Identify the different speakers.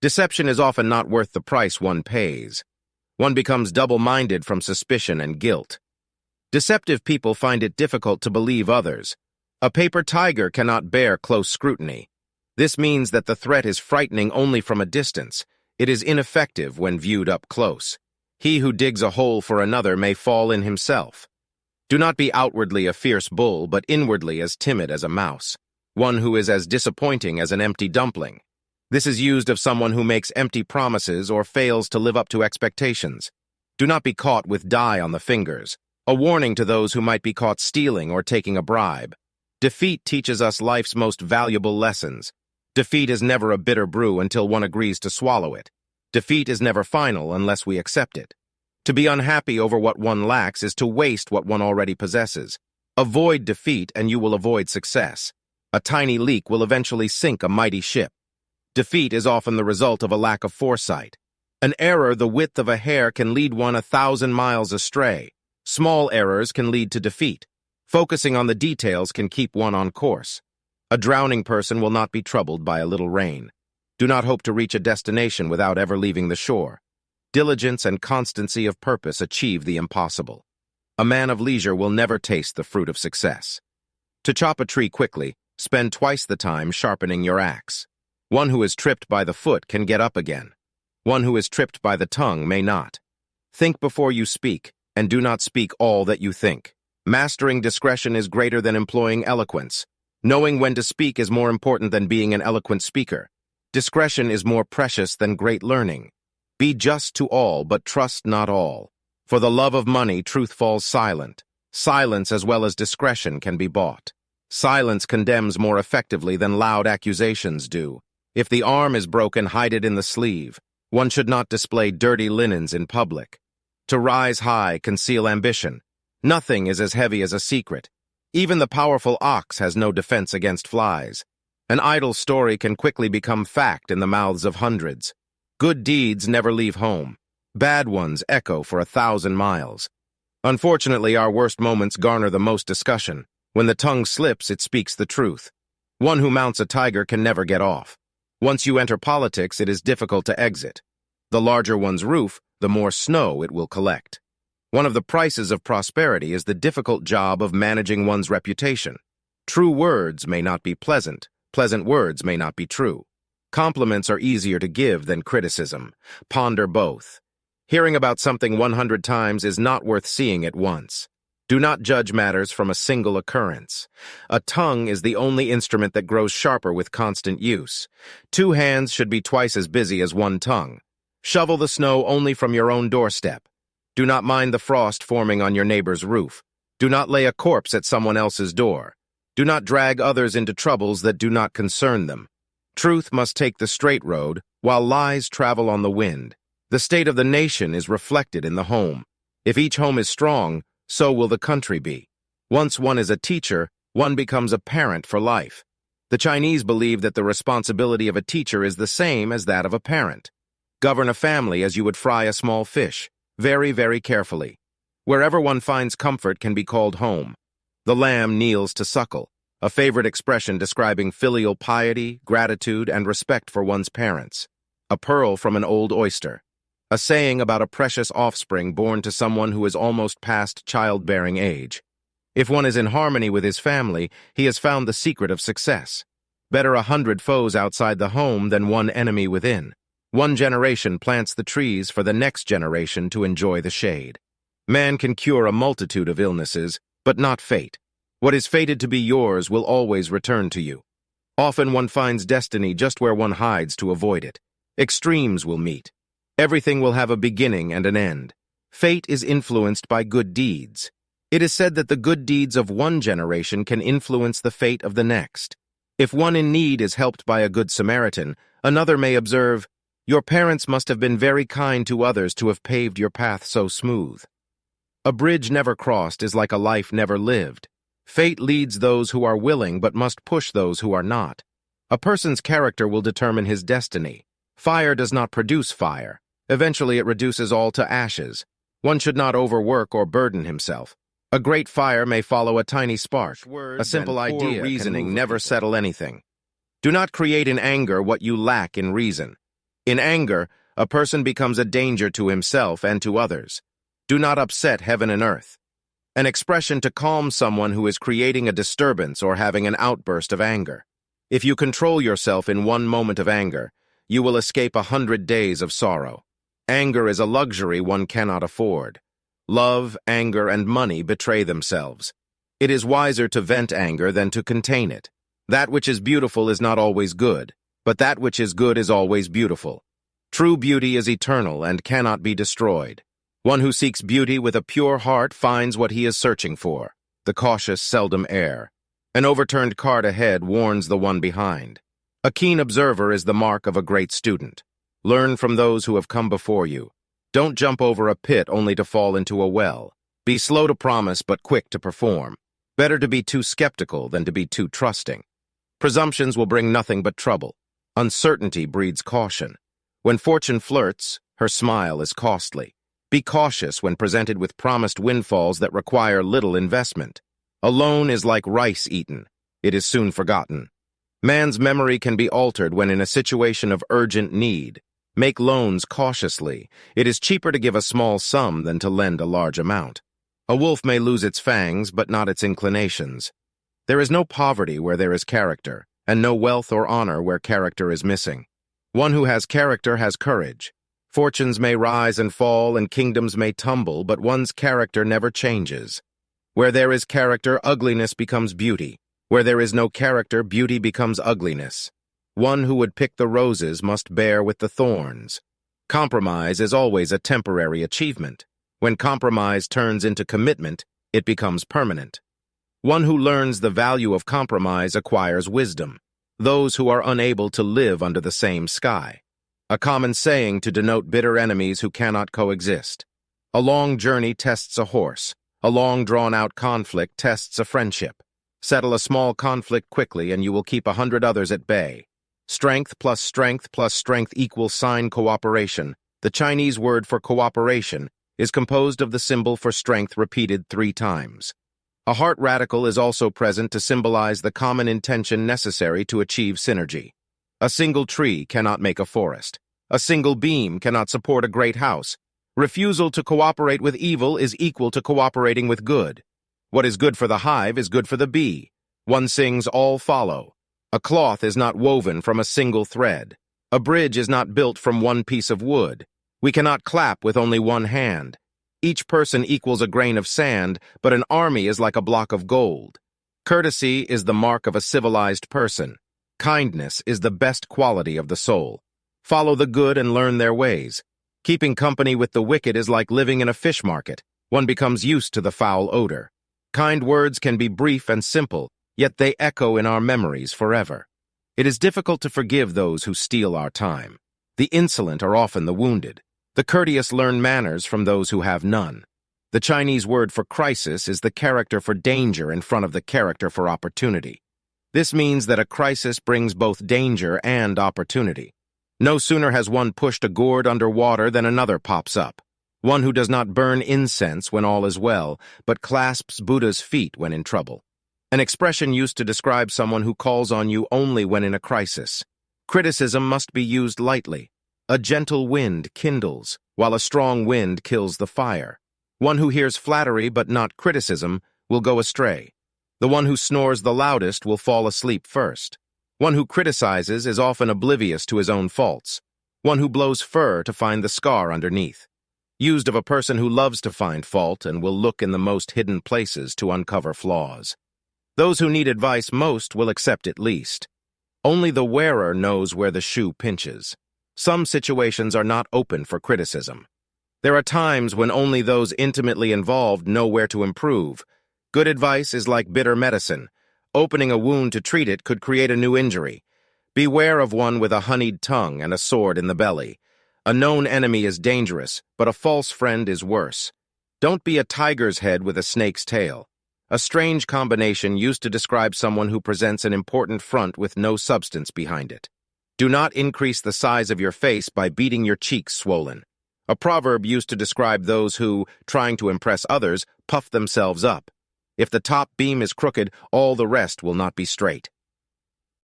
Speaker 1: Deception is often not worth the price one pays. One becomes double-minded from suspicion and guilt. Deceptive people find it difficult to believe others. A paper tiger cannot bear close scrutiny. This means that the threat is frightening only from a distance. It is ineffective when viewed up close. He who digs a hole for another may fall in himself. Do not be outwardly a fierce bull, but inwardly as timid as a mouse, one who is as disappointing as an empty dumpling. This is used of someone who makes empty promises or fails to live up to expectations. Do not be caught with dye on the fingers, a warning to those who might be caught stealing or taking a bribe. Defeat teaches us life's most valuable lessons. Defeat is never a bitter brew until one agrees to swallow it. Defeat is never final unless we accept it. To be unhappy over what one lacks is to waste what one already possesses. Avoid defeat and you will avoid success. A tiny leak will eventually sink a mighty ship. Defeat is often the result of a lack of foresight. An error the width of a hair can lead one 1,000 miles astray. Small errors can lead to defeat. Focusing on the details can keep one on course. A drowning person will not be troubled by a little rain. Do not hope to reach a destination without ever leaving the shore. Diligence and constancy of purpose achieve the impossible. A man of leisure will never taste the fruit of success. To chop a tree quickly, spend twice the time sharpening your axe. One who is tripped by the foot can get up again. One who is tripped by the tongue may not. Think before you speak, and do not speak all that you think. Mastering discretion is greater than employing eloquence. Knowing when to speak is more important than being an eloquent speaker. Discretion is more precious than great learning. Be just to all, but trust not all. For the love of money, truth falls silent. Silence as well as discretion can be bought. Silence condemns more effectively than loud accusations do. If the arm is broken, hide it in the sleeve. One should not display dirty linens in public. To rise high, conceal ambition. Nothing is as heavy as a secret. Even the powerful ox has no defense against flies. An idle story can quickly become fact in the mouths of hundreds. Good deeds never leave home. Bad ones echo for 1,000 miles. Unfortunately, our worst moments garner the most discussion. When the tongue slips, it speaks the truth. One who mounts a tiger can never get off. Once you enter politics, it is difficult to exit. The larger one's roof, the more snow it will collect. One of the prices of prosperity is the difficult job of managing one's reputation. True words may not be pleasant. Pleasant words may not be true. Compliments are easier to give than criticism. Ponder both. Hearing about something 100 times is not worth seeing it once. Do not judge matters from a single occurrence. A tongue is the only instrument that grows sharper with constant use. 2 hands should be twice as busy as 1 tongue. Shovel the snow only from your own doorstep. Do not mind the frost forming on your neighbor's roof. Do not lay a corpse at someone else's door. Do not drag others into troubles that do not concern them. Truth must take the straight road, while lies travel on the wind. The state of the nation is reflected in the home. If each home is strong, so will the country be. Once one is a teacher, one becomes a parent for life. The Chinese believe that the responsibility of a teacher is the same as that of a parent. Govern a family as you would fry a small fish, very, very carefully. Wherever one finds comfort can be called home. The lamb kneels to suckle, a favorite expression describing filial piety, gratitude, and respect for one's parents. A pearl from an old oyster. A saying about a precious offspring born to someone who is almost past childbearing age. If one is in harmony with his family, he has found the secret of success. Better 100 foes outside the home than 1 enemy within. 1 generation plants the trees for the next generation to enjoy the shade. Man can cure a multitude of illnesses, but not fate. What is fated to be yours will always return to you. Often one finds destiny just where one hides to avoid it. Extremes will meet. Everything will have a beginning and an end. Fate is influenced by good deeds. It is said that the good deeds of 1 generation can influence the fate of the next. If one in need is helped by a good Samaritan, another may observe, "Your parents must have been very kind to others to have paved your path so smooth." A bridge never crossed is like a life never lived. Fate leads those who are willing but must push those who are not. A person's character will determine his destiny. Fire does not produce fire. Eventually it reduces all to ashes. One should not overwork or burden himself. A great fire may follow a tiny spark. A simple idea, reasoning never settle anything. Do not create in anger what you lack in reason. In anger, a person becomes a danger to himself and to others. Do not upset heaven and earth. An expression to calm someone who is creating a disturbance or having an outburst of anger. If you control yourself in one moment of anger, you will escape 100 days of sorrow. Anger is a luxury one cannot afford. Love, anger, and money betray themselves. It is wiser to vent anger than to contain it. That which is beautiful is not always good, but that which is good is always beautiful. True beauty is eternal and cannot be destroyed. One who seeks beauty with a pure heart finds what he is searching for. The cautious seldom err. An overturned cart ahead warns the one behind. A keen observer is the mark of a great student. Learn from those who have come before you. Don't jump over a pit only to fall into a well. Be slow to promise but quick to perform. Better to be too skeptical than to be too trusting. Presumptions will bring nothing but trouble. Uncertainty breeds caution. When fortune flirts, her smile is costly. Be cautious when presented with promised windfalls that require little investment. A loan is like rice eaten. It is soon forgotten. Man's memory can be altered when in a situation of urgent need. Make loans cautiously. It is cheaper to give a small sum than to lend a large amount. A wolf may lose its fangs, but not its inclinations. There is no poverty where there is character, and no wealth or honor where character is missing. One who has character has courage. Fortunes may rise and fall, and kingdoms may tumble, but one's character never changes. Where there is character, ugliness becomes beauty. Where there is no character, beauty becomes ugliness. One who would pick the roses must bear with the thorns. Compromise is always a temporary achievement. When compromise turns into commitment, it becomes permanent. One who learns the value of compromise acquires wisdom. Those who are unable to live under the same sky. A common saying to denote bitter enemies who cannot coexist. A long journey tests a horse. A long drawn-out conflict tests a friendship. Settle a small conflict quickly and you will keep 100 others at bay. Strength plus strength equals sign cooperation. The Chinese word for cooperation is composed of the symbol for strength repeated 3 times. A heart radical is also present to symbolize the common intention necessary to achieve synergy. A single tree cannot make a forest. A single beam cannot support a great house. Refusal to cooperate with evil is equal to cooperating with good. What is good for the hive is good for the bee. One sings, all follow. A cloth is not woven from a single thread. A bridge is not built from one piece of wood. We cannot clap with only one hand. Each person equals a grain of sand, but an army is like a block of gold. Courtesy is the mark of a civilized person. Kindness is the best quality of the soul. Follow the good and learn their ways. Keeping company with the wicked is like living in a fish market. One becomes used to the foul odor. Kind words can be brief and simple, yet they echo in our memories forever. It is difficult to forgive those who steal our time. The insolent are often the wounded. The courteous learn manners from those who have none. The Chinese word for crisis is the character for danger in front of the character for opportunity. This means that a crisis brings both danger and opportunity. No sooner has one pushed a gourd under water than another pops up. One who does not burn incense when all is well, but clasps Buddha's feet when in trouble. An expression used to describe someone who calls on you only when in a crisis. Criticism must be used lightly. A gentle wind kindles, while a strong wind kills the fire. One who hears flattery but not criticism will go astray. The one who snores the loudest will fall asleep first. One who criticizes is often oblivious to his own faults. One who blows fur to find the scar underneath. Used of a person who loves to find fault and will look in the most hidden places to uncover flaws. Those who need advice most will accept it least. Only the wearer knows where the shoe pinches. Some situations are not open for criticism. There are times when only those intimately involved know where to improve. Good advice is like bitter medicine. Opening a wound to treat it could create a new injury. Beware of one with a honeyed tongue and a sword in the belly. A known enemy is dangerous, but a false friend is worse. Don't be a tiger's head with a snake's tail. A strange combination used to describe someone who presents an important front with no substance behind it. Do not increase the size of your face by beating your cheeks swollen. A proverb used to describe those who, trying to impress others, puff themselves up. If the top beam is crooked, all the rest will not be straight.